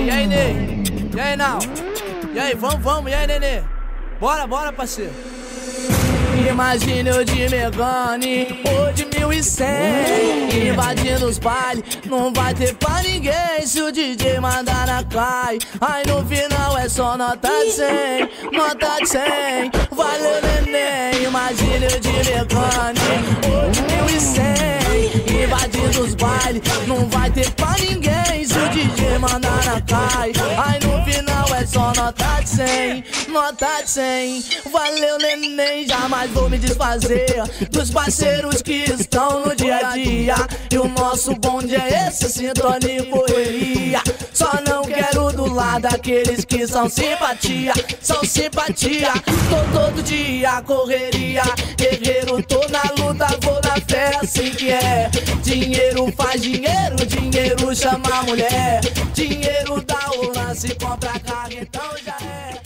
E aí, Ney? E aí, não? E aí, vamos, e aí, Nenê? Bora, parceiro. Imagina eu de Megane ou de 1100, invadindo os bailes, não vai ter pra ninguém. Se o DJ mandar na cai, aí no final é só nota de 100, nota de 100. Valeu, neném. Imagina eu de Megane ou de 1100, invadindo os bailes, não vai ter pra ninguém. Se o DJ mandar na cai, aí no final é só nota de 100, nota de 100. Valeu, neném. Jamais vou me desfazer dos parceiros que estão no dia a dia. E o nosso bonde é esse, sintonia e correria. Só não quero do lado aqueles que são simpatia, são simpatia. Tô todo dia correria, guerreiro, tô na luta, vou na fé, assim que é. Dinheiro faz dinheiro, dinheiro chama mulher. Dinheiro dá o lance, compra carro, então já é.